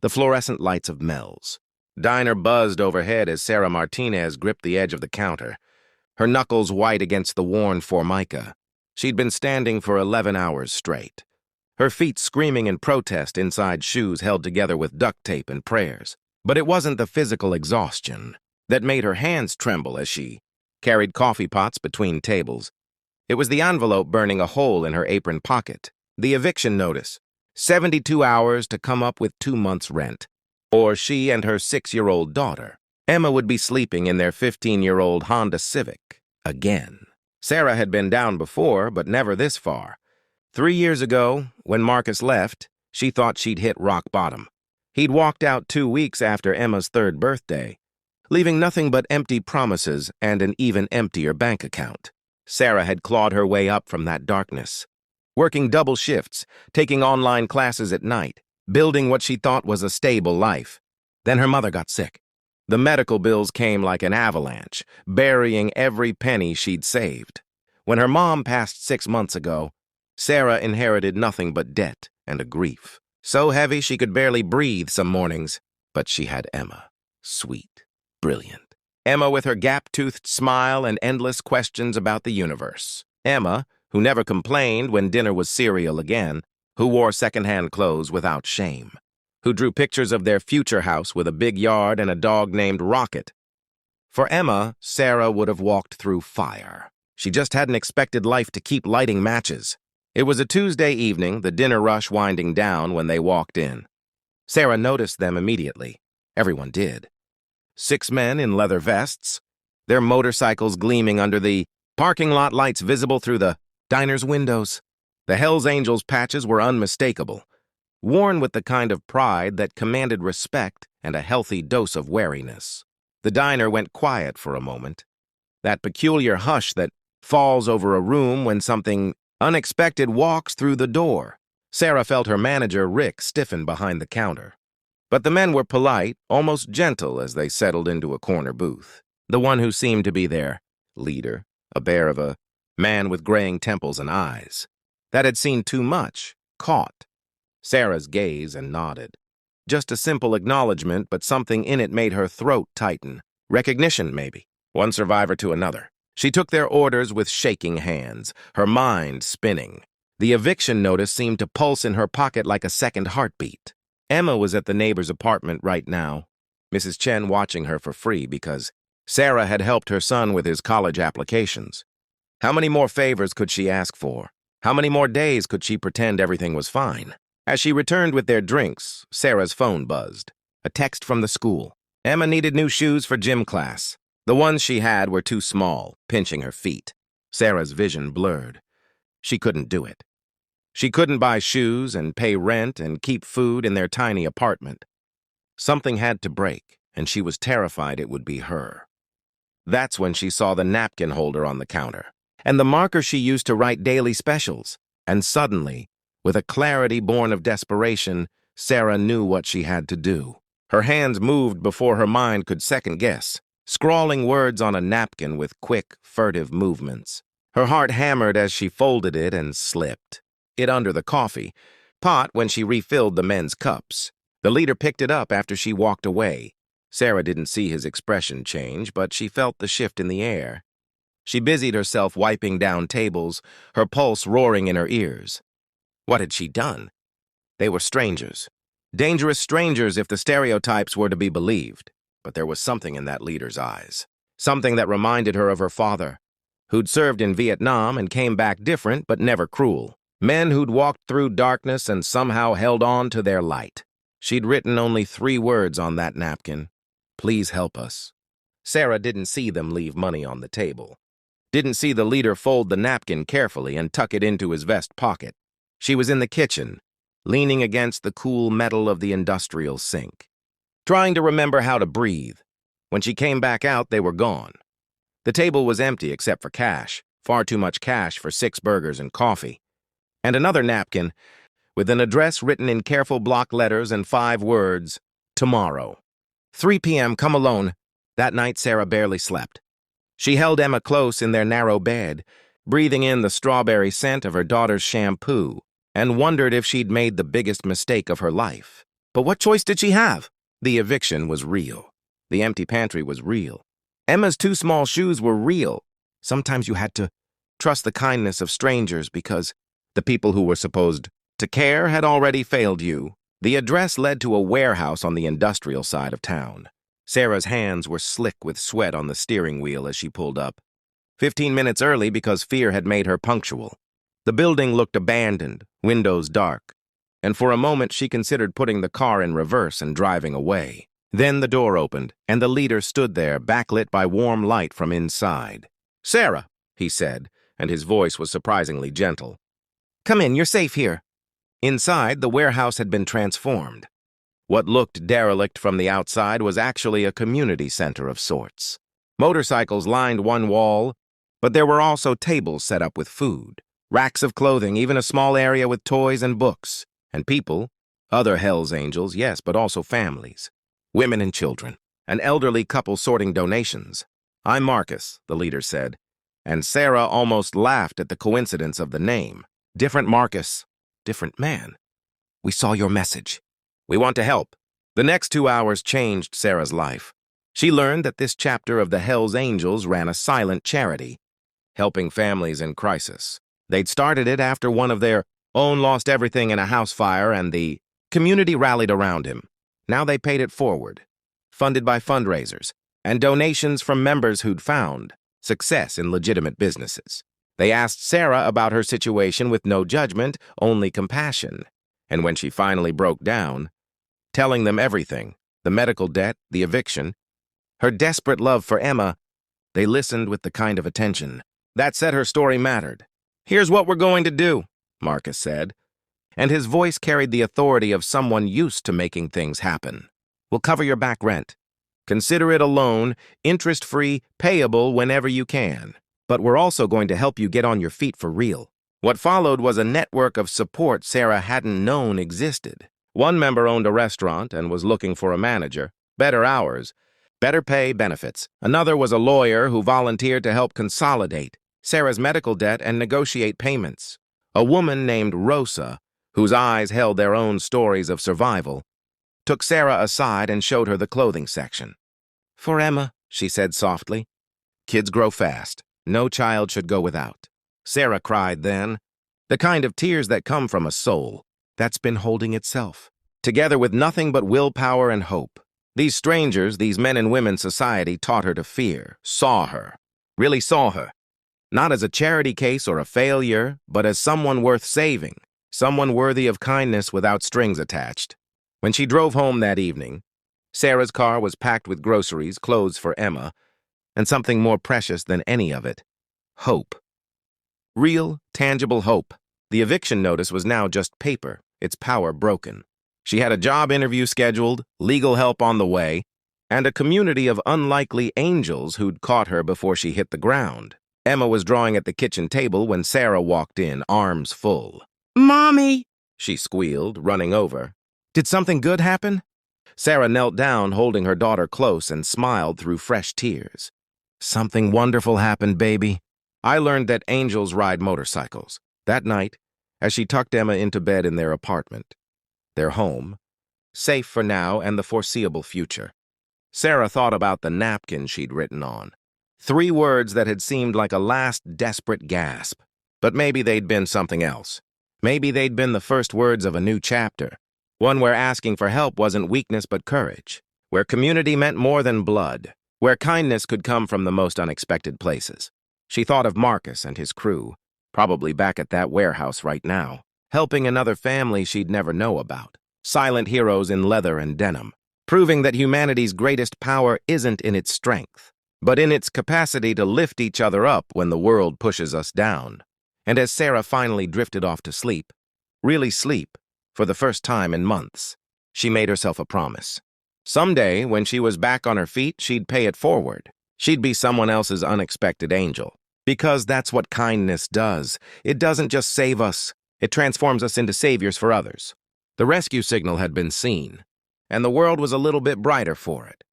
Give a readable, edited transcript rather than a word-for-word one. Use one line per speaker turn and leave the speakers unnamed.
the fluorescent lights of Mel's. Diner buzzed overhead as Sarah Martinez gripped the edge of the counter, her knuckles white against the worn formica. She'd been standing for 11 hours straight, her feet screaming in protest inside shoes held together with duct tape and prayers. But it wasn't the physical exhaustion that made her hands tremble as she carried coffee pots between tables. It was the envelope burning a hole in her apron pocket. The eviction notice, 72 hours to come up with 2 months' rent. Or she and her 6-year-old daughter, Emma, would be sleeping in their 15-year-old Honda Civic again. Sarah had been down before, but never this far. 3 years ago, when Marcus left, she thought she'd hit rock bottom. He'd walked out 2 weeks after Emma's 3rd birthday, leaving nothing but empty promises and an even emptier bank account. Sarah had clawed her way up from that darkness, working double shifts, taking online classes at night, building what she thought was a stable life. Then her mother got sick. The medical bills came like an avalanche, burying every penny she'd saved. When her mom passed 6 months ago, Sarah inherited nothing but debt and a grief. So heavy she could barely breathe some mornings. But she had Emma. Sweet, brilliant. Emma with her gap-toothed smile and endless questions about the universe. Emma, who never complained when dinner was cereal again, who wore secondhand clothes without shame, who drew pictures of their future house with a big yard and a dog named Rocket. For Emma, Sarah would have walked through fire. She just hadn't expected life to keep lighting matches. It was a Tuesday evening, the dinner rush winding down when they walked in. Sarah noticed them immediately. Everyone did. 6 men in leather vests, their motorcycles gleaming under the parking lot lights visible through the diner's windows. The Hells Angels patches were unmistakable, worn with the kind of pride that commanded respect and a healthy dose of wariness. The diner went quiet for a moment, that peculiar hush that falls over a room when something unexpected walks through the door. Sarah felt her manager, Rick, stiffen behind the counter. But the men were polite, almost gentle as they settled into a corner booth. The one who seemed to be their leader, a bear of a man with graying temples and eyes, that had seen too much, caught Sarah's gaze and nodded. Just a simple acknowledgement, but something in it made her throat tighten. Recognition, maybe. One survivor to another. She took their orders with shaking hands, her mind spinning. The eviction notice seemed to pulse in her pocket like a second heartbeat. Emma was at the neighbor's apartment right now, Mrs. Chen watching her for free because Sarah had helped her son with his college applications. How many more favors could she ask for? How many more days could she pretend everything was fine? As she returned with their drinks, Sarah's phone buzzed. A text from the school. Emma needed new shoes for gym class. The ones she had were too small, pinching her feet. Sarah's vision blurred. She couldn't do it. She couldn't buy shoes and pay rent and keep food in their tiny apartment. Something had to break, and she was terrified it would be her. That's when she saw the napkin holder on the counter, and the marker she used to write daily specials. And suddenly, with a clarity born of desperation, Sarah knew what she had to do. Her hands moved before her mind could second-guess, scrawling words on a napkin with quick, furtive movements. Her heart hammered as she folded it and slipped it under the coffee pot when she refilled the men's cups. The leader picked it up after she walked away. Sarah didn't see his expression change, but she felt the shift in the air. She busied herself wiping down tables, her pulse roaring in her ears. What had she done? They were strangers. Dangerous strangers if the stereotypes were to be believed. But there was something in that leader's eyes. Something that reminded her of her father, who'd served in Vietnam and came back different but never cruel. Men who'd walked through darkness and somehow held on to their light. She'd written only 3 words on that napkin. Please help us. Sarah didn't see them leave money on the table. Didn't see the leader fold the napkin carefully and tuck it into his vest pocket. She was in the kitchen, leaning against the cool metal of the industrial sink, trying to remember how to breathe. When she came back out, they were gone. The table was empty except for cash, far too much cash for 6 burgers and coffee. And another napkin with an address written in careful block letters and 5 words, tomorrow. 3 p.m., come alone. That night, Sarah barely slept. She held Emma close in their narrow bed, breathing in the strawberry scent of her daughter's shampoo, and wondered if she'd made the biggest mistake of her life. But what choice did she have? The eviction was real. The empty pantry was real. Emma's two small shoes were real. Sometimes you had to trust the kindness of strangers because the people who were supposed to care had already failed you. The address led to a warehouse on the industrial side of town. Sarah's hands were slick with sweat on the steering wheel as she pulled up. 15 minutes early because fear had made her punctual. The building looked abandoned, windows dark, and for a moment she considered putting the car in reverse and driving away. Then the door opened, and the leader stood there, backlit by warm light from inside. "Sarah," he said, and his voice was surprisingly gentle. "Come in, you're safe here." Inside, the warehouse had been transformed. What looked derelict from the outside was actually a community center of sorts. Motorcycles lined one wall, but there were also tables set up with food, racks of clothing, even a small area with toys and books. And people, other Hell's Angels, yes, but also families, women and children, an elderly couple sorting donations. "I'm Marcus," the leader said, and Sarah almost laughed at the coincidence of the name. Different Marcus, different man. "We saw your message. We want to help." The next 2 hours changed Sarah's life. She learned that this chapter of the Hell's Angels ran a silent charity, helping families in crisis. They'd started it after one of their own lost everything in a house fire, and the community rallied around him. Now they paid it forward, funded by fundraisers and donations from members who'd found success in legitimate businesses. They asked Sarah about her situation with no judgment, only compassion. And when she finally broke down, telling them everything, the medical debt, the eviction, her desperate love for Emma, they listened with the kind of attention that said her story mattered. "Here's what we're going to do," Marcus said, and his voice carried the authority of someone used to making things happen. "We'll cover your back rent. Consider it a loan, interest-free, payable whenever you can. But we're also going to help you get on your feet for real." What followed was a network of support Sarah hadn't known existed. One member owned a restaurant and was looking for a manager, better hours, better pay, benefits. Another was a lawyer who volunteered to help consolidate Sarah's medical debt and negotiate payments. A woman named Rosa, whose eyes held their own stories of survival, took Sarah aside and showed her the clothing section. "For Emma," she said softly. "Kids grow fast. No child should go without." Sarah cried then, the kind of tears that come from a soul that's been holding itself, together with nothing but willpower and hope. These strangers, these men and women society taught her to fear, saw her, really saw her. Not as a charity case or a failure, but as someone worth saving, someone worthy of kindness without strings attached. When she drove home that evening, Sarah's car was packed with groceries, clothes for Emma, and something more precious than any of it, hope. Real, tangible hope. The eviction notice was now just paper, its power broken. She had a job interview scheduled, legal help on the way, and a community of unlikely angels who'd caught her before she hit the ground. Emma was drawing at the kitchen table when Sarah walked in, arms full. "Mommy!" she squealed, running over. "Did something good happen?" Sarah knelt down, holding her daughter close, and smiled through fresh tears. "Something wonderful happened, baby. I learned that angels ride motorcycles." That night, as she tucked Emma into bed in their apartment, their home, safe for now and the foreseeable future, Sarah thought about the napkin she'd written on. 3 words that had seemed like a last desperate gasp. But maybe they'd been something else. Maybe they'd been the first words of a new chapter, one where asking for help wasn't weakness but courage, where community meant more than blood, where kindness could come from the most unexpected places. She thought of Marcus and his crew, probably back at that warehouse right now, helping another family she'd never know about. Silent heroes in leather and denim, proving that humanity's greatest power isn't in its strength, but in its capacity to lift each other up when the world pushes us down. And as Sarah finally drifted off to sleep, really sleep, for the first time in months, she made herself a promise. Someday, when she was back on her feet, she'd pay it forward. She'd be someone else's unexpected angel. Because that's what kindness does. It doesn't just save us, it transforms us into saviors for others. The rescue signal had been seen, and the world was a little bit brighter for it.